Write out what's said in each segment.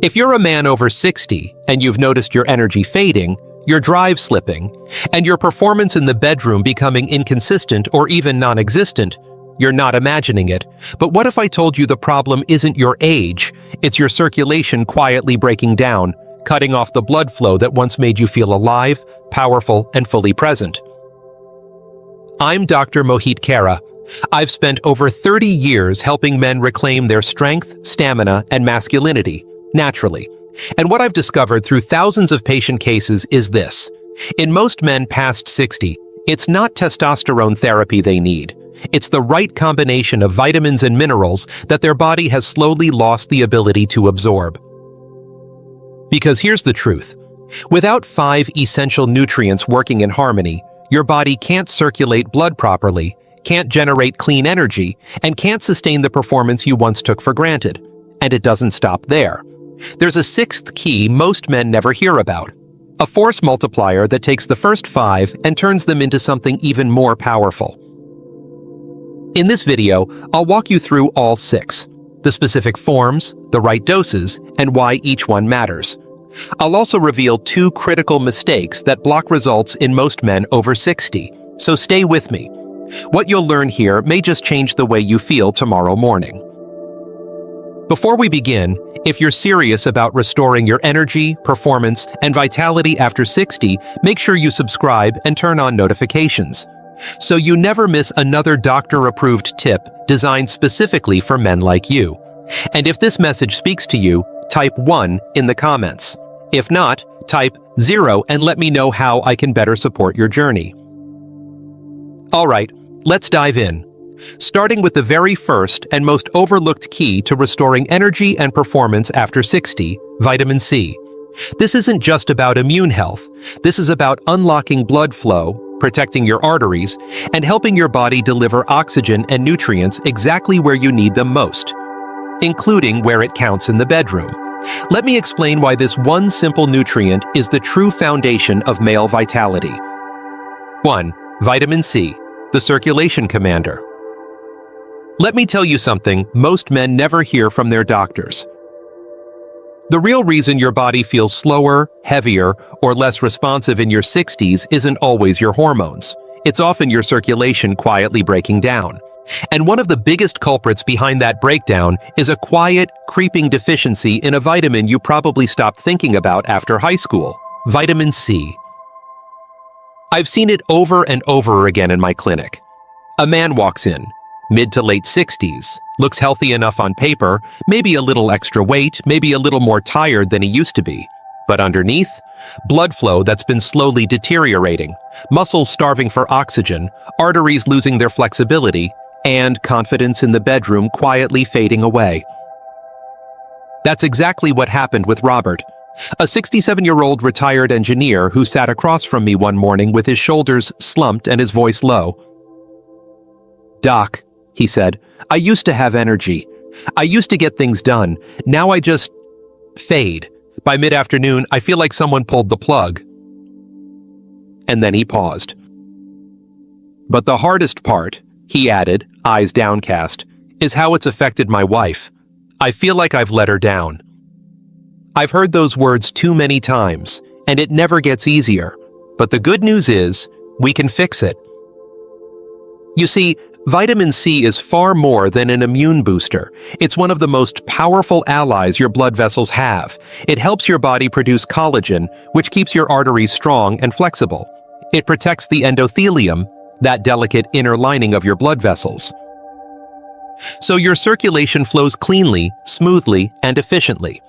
If you're a man over 60 and you've noticed your energy fading, your drive slipping, and your performance in the bedroom becoming inconsistent or even non-existent, you're not imagining it. But what if I told you the problem isn't your age, it's your circulation quietly breaking down, cutting off the blood flow that once made you feel alive, powerful, and fully present? I'm Dr. Mohit Khera. I've spent over 30 years helping men reclaim their strength, stamina, and masculinity, naturally. And what I've discovered through thousands of patient cases is this. In most men past 60, it's not testosterone therapy they need. It's the right combination of vitamins and minerals that their body has slowly lost the ability to absorb. Because here's the truth. Without 5 essential nutrients working in harmony, your body can't circulate blood properly, can't generate clean energy, and can't sustain the performance you once took for granted. And it doesn't stop there. There's a 6th key most men never hear about. A force multiplier that takes the first 5 and turns them into something even more powerful. In this video, I'll walk you through all 6, the specific forms, the right doses, and why each one matters. I'll also reveal 2 critical mistakes that block results in most men over 60, so stay with me. What you'll learn here may just change the way you feel tomorrow morning. Before we begin, if you're serious about restoring your energy, performance, and vitality after 60, make sure you subscribe and turn on notifications, so you never miss another doctor-approved tip designed specifically for men like you. And if this message speaks to you, type 1 in the comments. If not, type 0 and let me know how I can better support your journey. All right, let's dive in. Starting with the very first and most overlooked key to restoring energy and performance after 60, vitamin C. This isn't just about immune health. This is about unlocking blood flow, protecting your arteries, and helping your body deliver oxygen and nutrients exactly where you need them most, including where it counts in the bedroom. Let me explain why this one simple nutrient is the true foundation of male vitality. 1. Vitamin C, the circulation commander. Let me tell you something most men never hear from their doctors. The real reason your body feels slower, heavier, or less responsive in your 60s isn't always your hormones. It's often your circulation quietly breaking down. And one of the biggest culprits behind that breakdown is a quiet, creeping deficiency in a vitamin you probably stopped thinking about after high school: vitamin C. I've seen it over and over again in my clinic. A man walks in, mid to late 60s, looks healthy enough on paper, maybe a little extra weight, maybe a little more tired than he used to be. But underneath, blood flow that's been slowly deteriorating, muscles starving for oxygen, arteries losing their flexibility, and confidence in the bedroom quietly fading away. That's exactly what happened with Robert, a 67-year-old retired engineer who sat across from me one morning with his shoulders slumped and his voice low. "Doc," he said, "I used to have energy. I used to get things done. Now I just fade. By mid-afternoon, I feel like someone pulled the plug." And then he paused. "But the hardest part," he added, eyes downcast, "is how it's affected my wife. I feel like I've let her down." I've heard those words too many times, and it never gets easier. But the good news is, we can fix it. You see, vitamin C is far more than an immune booster. It's one of the most powerful allies your blood vessels have. It helps your body produce collagen, which keeps your arteries strong and flexible. It protects the endothelium, that delicate inner lining of your blood vessels, so your circulation flows cleanly, smoothly, and efficiently.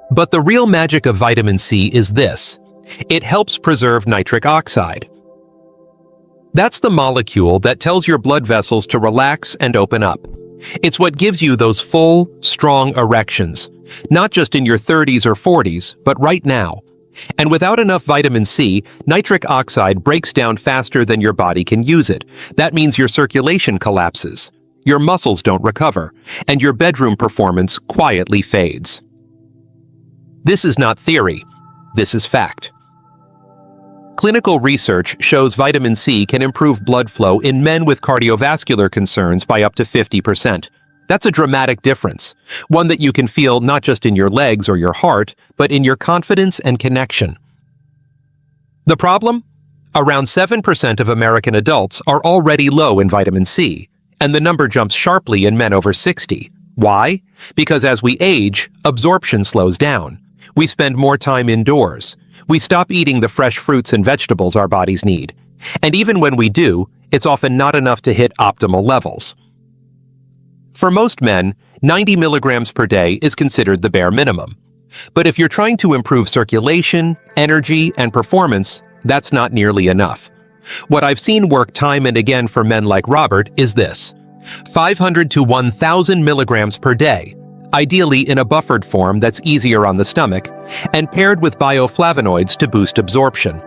But the real magic of vitamin C is this: it helps preserve nitric oxide. That's the molecule that tells your blood vessels to relax and open up. It's what gives you those full, strong erections, not just in your 30s or 40s, but right now. And without enough vitamin C, nitric oxide breaks down faster than your body can use it. That means your circulation collapses, your muscles don't recover, and your bedroom performance quietly fades. This is not theory. This is fact. Clinical research shows vitamin C can improve blood flow in men with cardiovascular concerns by up to 50%. That's a dramatic difference, one that you can feel not just in your legs or your heart, but in your confidence and connection. The problem? Around 7% of American adults are already low in vitamin C, and the number jumps sharply in men over 60. Why? Because as we age, absorption slows down. We spend more time indoors. We stop eating the fresh fruits and vegetables our bodies need. And even when we do, it's often not enough to hit optimal levels. For most men, 90 milligrams per day is considered the bare minimum. But if you're trying to improve circulation, energy, and performance, that's not nearly enough. What I've seen work time and again for men like Robert is this: 500 to 1,000 milligrams per day, ideally in a buffered form that's easier on the stomach, and paired with bioflavonoids to boost absorption.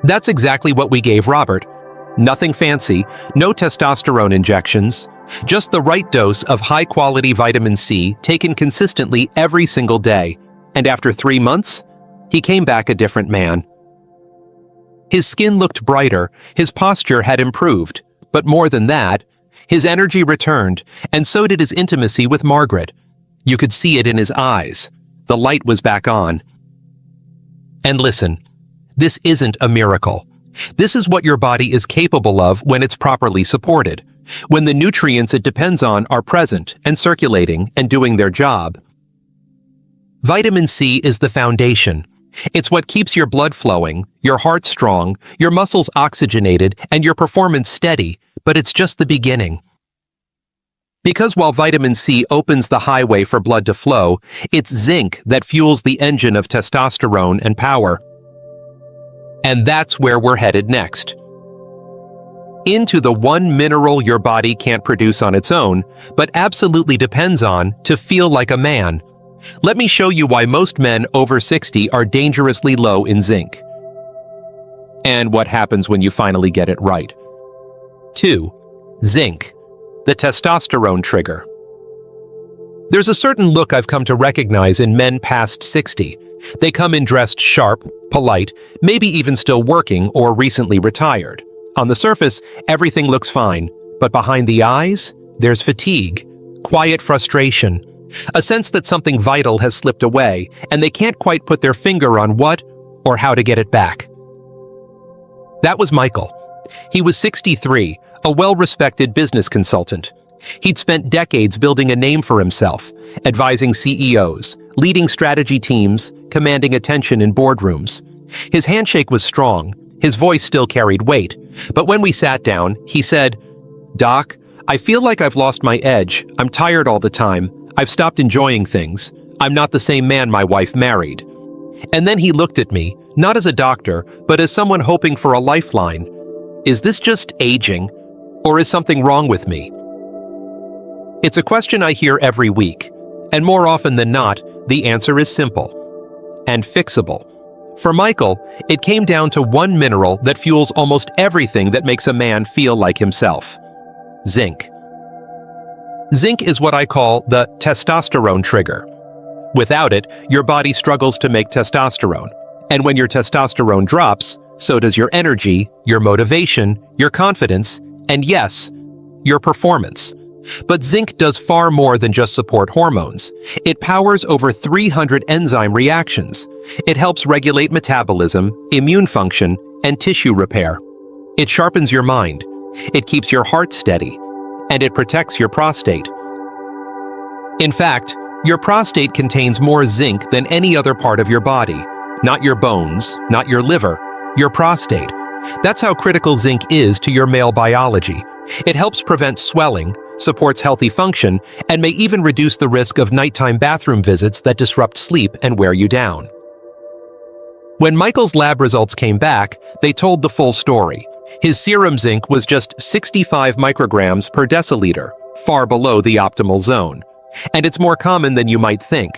That's exactly what we gave Robert. Nothing fancy, no testosterone injections, just the right dose of high-quality vitamin C taken consistently every single day. And after 3 months, he came back a different man. His skin looked brighter, his posture had improved, but more than that, his energy returned, and so did his intimacy with Margaret. You could see it in his eyes. The light was back on. And listen, this isn't a miracle. This is what your body is capable of when it's properly supported, when the nutrients it depends on are present and circulating and doing their job. Vitamin C is the foundation. It's what keeps your blood flowing, your heart strong, your muscles oxygenated, and your performance steady, but it's just the beginning. Because while vitamin C opens the highway for blood to flow, it's zinc that fuels the engine of testosterone and power. And that's where we're headed next. Into the one mineral your body can't produce on its own, but absolutely depends on to feel like a man. Let me show you why most men over 60 are dangerously low in zinc. And what happens when you finally get it right. 2. Zinc, the testosterone trigger. There's a certain look I've come to recognize in men past 60. They come in dressed sharp, polite, maybe even still working or recently retired. On the surface, everything looks fine, but behind the eyes, there's fatigue, quiet frustration, a sense that something vital has slipped away, and they can't quite put their finger on what or how to get it back. That was Michael. He was 63, a well-respected business consultant. He'd spent decades building a name for himself, advising CEOs, leading strategy teams, commanding attention in boardrooms. His handshake was strong, his voice still carried weight, but when we sat down, he said, "Doc, I feel like I've lost my edge. I'm tired all the time. I've stopped enjoying things. I'm not the same man my wife married." And then he looked at me, not as a doctor, but as someone hoping for a lifeline. Is this just aging, or is something wrong with me? It's a question I hear every week, and more often than not, the answer is simple and fixable. For Michael, it came down to one mineral that fuels almost everything that makes a man feel like himself: zinc. Zinc is what I call the testosterone trigger. Without it, your body struggles to make testosterone. And when your testosterone drops, so does your energy, your motivation, your confidence, and yes, your performance. But zinc does far more than just support hormones. It powers over 300 enzyme reactions. It helps regulate metabolism, immune function, and tissue repair. It sharpens your mind. It keeps your heart steady. And it protects your prostate. In fact, your prostate contains more zinc than any other part of your body. Not your bones, not your liver, your prostate. That's how critical zinc is to your male biology. It helps prevent swelling, supports healthy function, and may even reduce the risk of nighttime bathroom visits that disrupt sleep and wear you down. When Michael's lab results came back, they told the full story. His serum zinc was just 65 micrograms per deciliter, far below the optimal zone. And it's more common than you might think.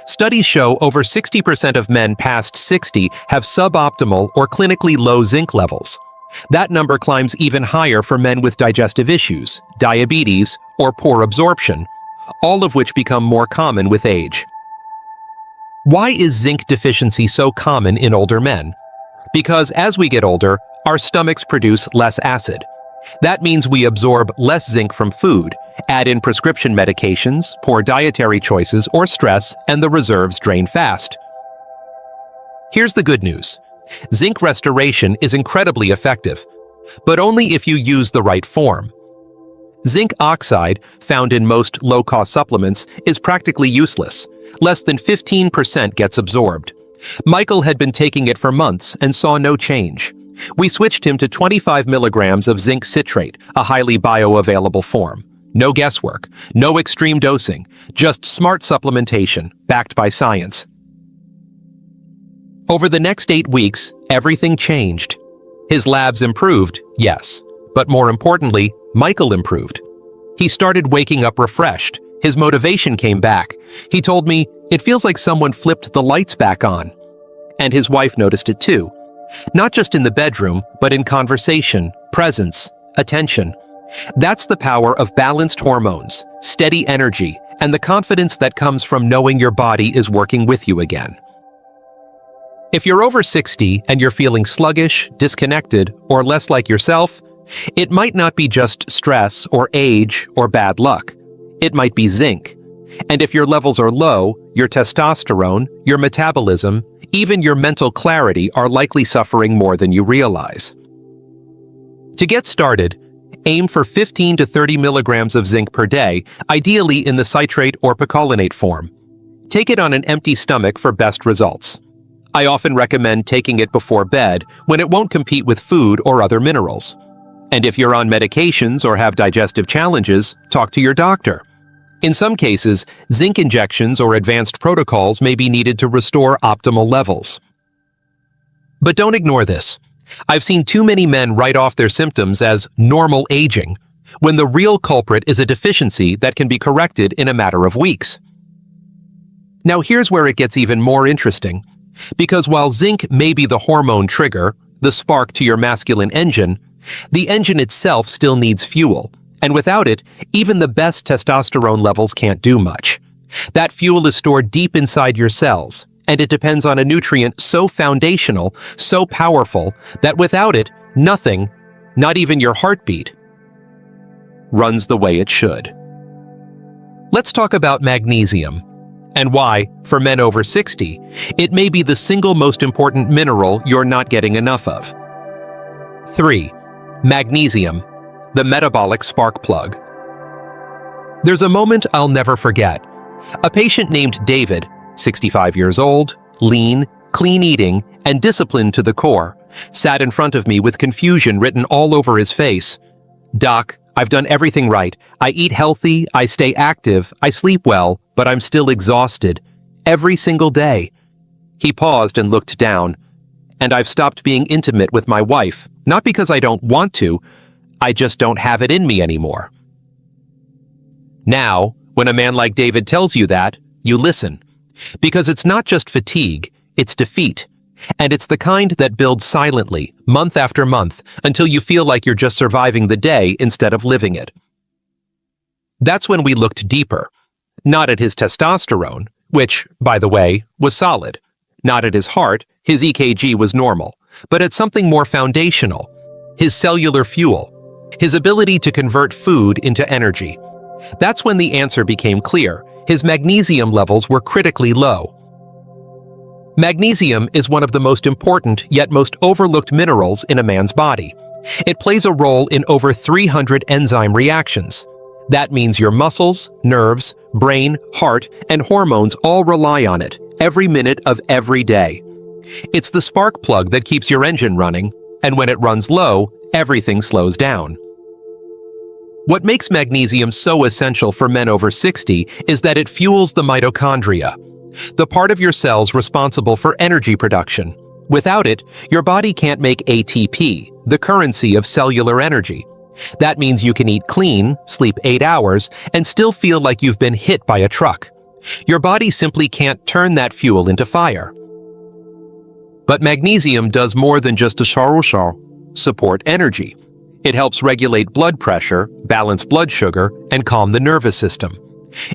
Studies show over 60% of men past 60 have suboptimal or clinically low zinc levels. That number climbs even higher for men with digestive issues, diabetes, or poor absorption, all of which become more common with age. Why is zinc deficiency so common in older men? Because as we get older, our stomachs produce less acid. That means we absorb less zinc from food, add in prescription medications, poor dietary choices, or stress, and the reserves drain fast. Here's the good news. Zinc restoration is incredibly effective, but only if you use the right form. Zinc oxide, found in most low-cost supplements, is practically useless. Less than 15% gets absorbed. Michael had been taking it for months and saw no change. We switched him to 25 milligrams of zinc citrate, a highly bioavailable form. No guesswork, no extreme dosing, just smart supplementation, backed by science. Over the next 8 weeks, everything changed. His labs improved, yes, but more importantly, Michael improved. He started waking up refreshed. His motivation came back. He told me, "It feels like someone flipped the lights back on." And his wife noticed it too. Not just in the bedroom, but in conversation, presence, attention. That's the power of balanced hormones, steady energy, and the confidence that comes from knowing your body is working with you again. If you're over 60 and you're feeling sluggish, disconnected, or less like yourself, it might not be just stress or age or bad luck. It might be zinc. And if your levels are low, your testosterone, your metabolism, even your mental clarity are likely suffering more than you realize. To get started, aim for 15 to 30 milligrams of zinc per day, ideally in the citrate or picolinate form. Take it on an empty stomach for best results. I often recommend taking it before bed when it won't compete with food or other minerals. And if you're on medications or have digestive challenges, talk to your doctor. In some cases, zinc injections or advanced protocols may be needed to restore optimal levels. But don't ignore this. I've seen too many men write off their symptoms as normal aging, when the real culprit is a deficiency that can be corrected in a matter of weeks. Now here's where it gets even more interesting. Because while zinc may be the hormone trigger, the spark to your masculine engine, the engine itself still needs fuel, and without it, even the best testosterone levels can't do much. That fuel is stored deep inside your cells, and it depends on a nutrient so foundational, so powerful, that without it, nothing, not even your heartbeat, runs the way it should. Let's talk about magnesium, and why, for men over 60, it may be the single most important mineral you're not getting enough of. 3. Magnesium, the metabolic spark plug. There's a moment I'll never forget. A patient named David, 65 years old, lean, clean eating, and disciplined to the core, sat in front of me with confusion written all over his face. "Doc, I've done everything right. I eat healthy, I stay active, I sleep well, but I'm still exhausted. Every single day." He paused and looked down. "And I've stopped being intimate with my wife, not because I don't want to, I just don't have it in me anymore." Now, when a man like David tells you that, you listen. Because it's not just fatigue, it's defeat. And it's the kind that builds silently, month after month, until you feel like you're just surviving the day instead of living it. That's when we looked deeper. Not at his testosterone, which, by the way, was solid. Not at his heart, his EKG was normal. But at something more foundational. His cellular fuel. His ability to convert food into energy. That's when the answer became clear. His magnesium levels were critically low. Magnesium is one of the most important yet most overlooked minerals in a man's body. It plays a role in over 300 enzyme reactions. That means your muscles, nerves, brain, heart, and hormones all rely on it every minute of every day. It's the spark plug that keeps your engine running, and when it runs low, everything slows down. What makes magnesium so essential for men over 60 is that it fuels the mitochondria, the part of your cells responsible for energy production. Without it, your body can't make ATP, the currency of cellular energy. That means you can eat clean, sleep 8 hours, and still feel like you've been hit by a truck. Your body simply can't turn that fuel into fire. But magnesium does more than just support energy. It helps regulate blood pressure, balance blood sugar, and calm the nervous system.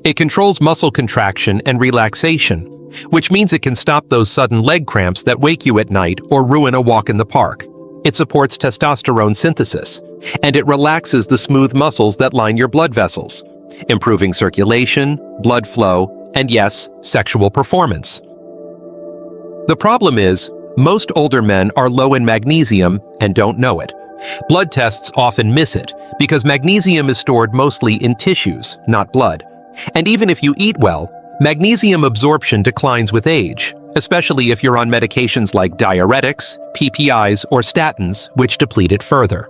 It controls muscle contraction and relaxation, which means it can stop those sudden leg cramps that wake you at night or ruin a walk in the park. It supports testosterone synthesis, and it relaxes the smooth muscles that line your blood vessels, improving circulation, blood flow, and yes, sexual performance. The problem is, most older men are low in magnesium and don't know it. Blood tests often miss it because magnesium is stored mostly in tissues, not blood. And even if you eat well, magnesium absorption declines with age, especially if you're on medications like diuretics, PPIs, or statins, which deplete it further.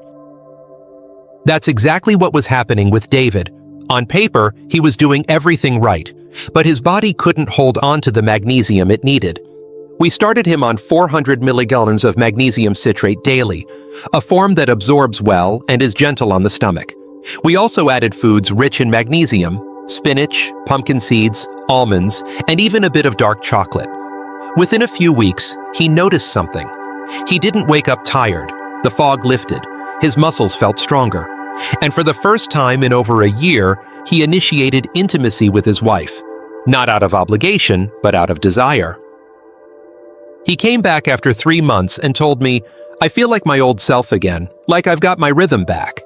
That's exactly what was happening with David. On paper, he was doing everything right, but his body couldn't hold on to the magnesium it needed. We started him on 400 milligallons of magnesium citrate daily, a form that absorbs well and is gentle on the stomach. We also added foods rich in magnesium, spinach, pumpkin seeds, almonds, and even a bit of dark chocolate. Within a few weeks, he noticed something. He didn't wake up tired. The fog lifted. His muscles felt stronger. And for the first time in over a year, he initiated intimacy with his wife. Not out of obligation, but out of desire. He came back after 3 months and told me, "I feel like my old self again, like I've got my rhythm back."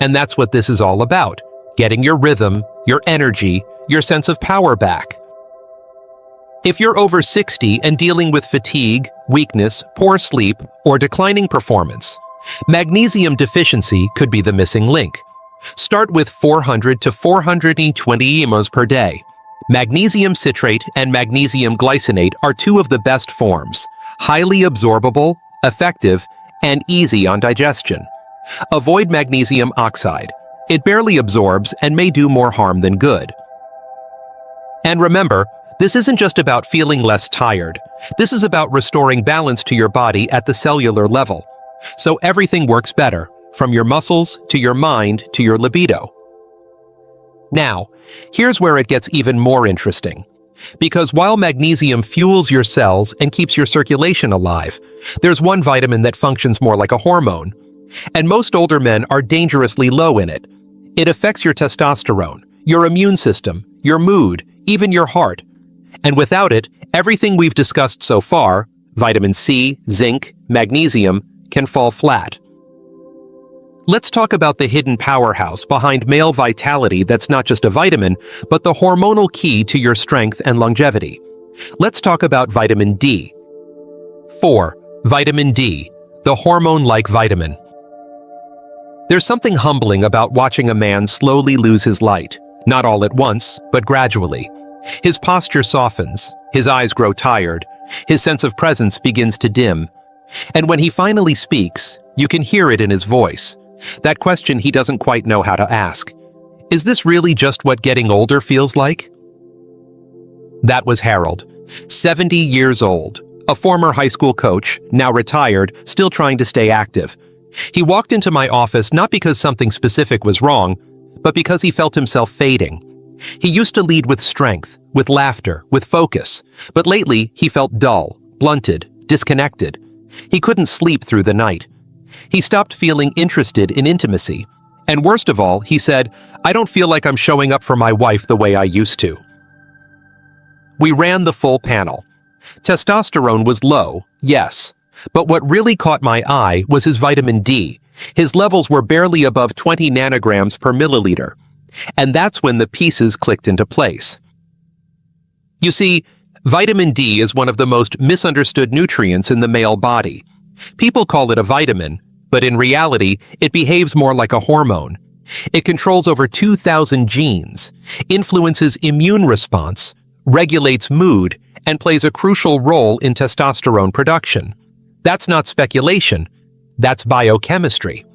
And that's what this is all about, getting your rhythm, your energy, your sense of power back. If you're over 60 and dealing with fatigue, weakness, poor sleep, or declining performance, magnesium deficiency could be the missing link. Start with 400 to 420 mg per day. Magnesium citrate and magnesium glycinate are two of the best forms, highly absorbable, effective, and easy on digestion. Avoid magnesium oxide. It barely absorbs and may do more harm than good. And remember, this isn't just about feeling less tired. This is about restoring balance to your body at the cellular level, so everything works better, from your muscles to your mind to your libido. Now, here's where it gets even more interesting. Because while magnesium fuels your cells and keeps your circulation alive, there's one vitamin that functions more like a hormone. And most older men are dangerously low in it. It affects your testosterone, your immune system, your mood, even your heart. And without it, everything we've discussed so far, vitamin C, zinc, magnesium, can fall flat. Let's talk about the hidden powerhouse behind male vitality that's not just a vitamin, but the hormonal key to your strength and longevity. Let's talk about vitamin D. 4. Vitamin D, the hormone-like vitamin. There's something humbling about watching a man slowly lose his light, not all at once, but gradually. His posture softens, his eyes grow tired, his sense of presence begins to dim. And when he finally speaks, you can hear it in his voice. That question he doesn't quite know how to ask. Is this really just what getting older feels like? That was Harold, 70 years old, a former high school coach, now retired, still trying to stay active. He walked into my office not because something specific was wrong, but because he felt himself fading. He used to lead with strength, with laughter, with focus, but lately he felt dull, blunted, disconnected. He couldn't sleep through the night. He stopped feeling interested in intimacy. And worst of all, he said, "I don't feel like I'm showing up for my wife the way I used to." We ran the full panel. Testosterone was low, yes. But what really caught my eye was his vitamin D. His levels were barely above 20 nanograms per milliliter. And that's when the pieces clicked into place. You see, vitamin D is one of the most misunderstood nutrients in the male body. People call it a vitamin, but in reality, it behaves more like a hormone. It controls over 2,000 genes, influences immune response, regulates mood, and plays a crucial role in testosterone production. That's not speculation, that's biochemistry.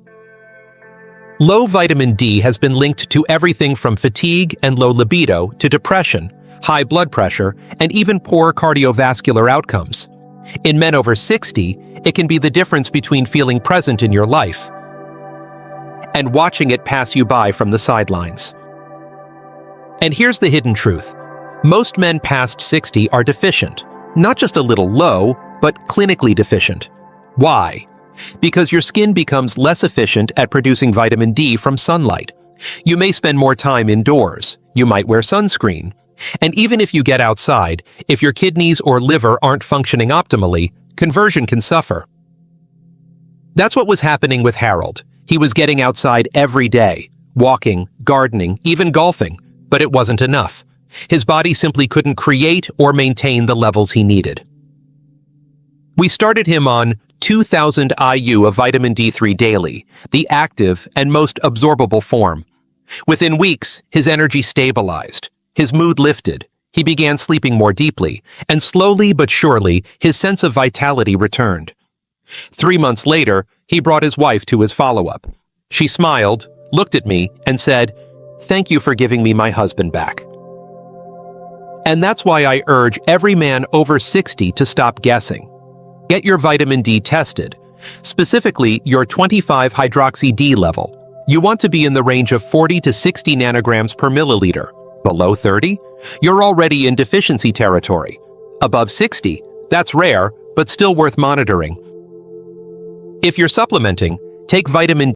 Low vitamin D has been linked to everything from fatigue and low libido to depression, high blood pressure, and even poor cardiovascular outcomes. In men over 60, it can be the difference between feeling present in your life and watching it pass you by from the sidelines. And here's the hidden truth. Most men past 60 are deficient, not just a little low, but clinically deficient. Why? Because your skin becomes less efficient at producing vitamin D from sunlight. You may spend more time indoors, you might wear sunscreen, and even if you get outside, if your kidneys or liver aren't functioning optimally, conversion can suffer. That's what was happening with Harold. He was getting outside every day, walking, gardening, even golfing, but it wasn't enough. His body simply couldn't create or maintain the levels he needed. We started him on 2,000 IU of vitamin D3 daily, the active and most absorbable form. Within weeks, his energy stabilized, his mood lifted, he began sleeping more deeply, and slowly but surely, his sense of vitality returned. 3 months later, he brought his wife to his follow-up. She smiled, looked at me, and said, "Thank you for giving me my husband back." And that's why I urge every man over 60 to stop guessing. Get your vitamin D tested, specifically your 25-hydroxy-D level. You want to be in the range of 40 to 60 nanograms per milliliter. Below 30? You're already in deficiency territory. Above 60? That's rare, but still worth monitoring. If you're supplementing, take vitamin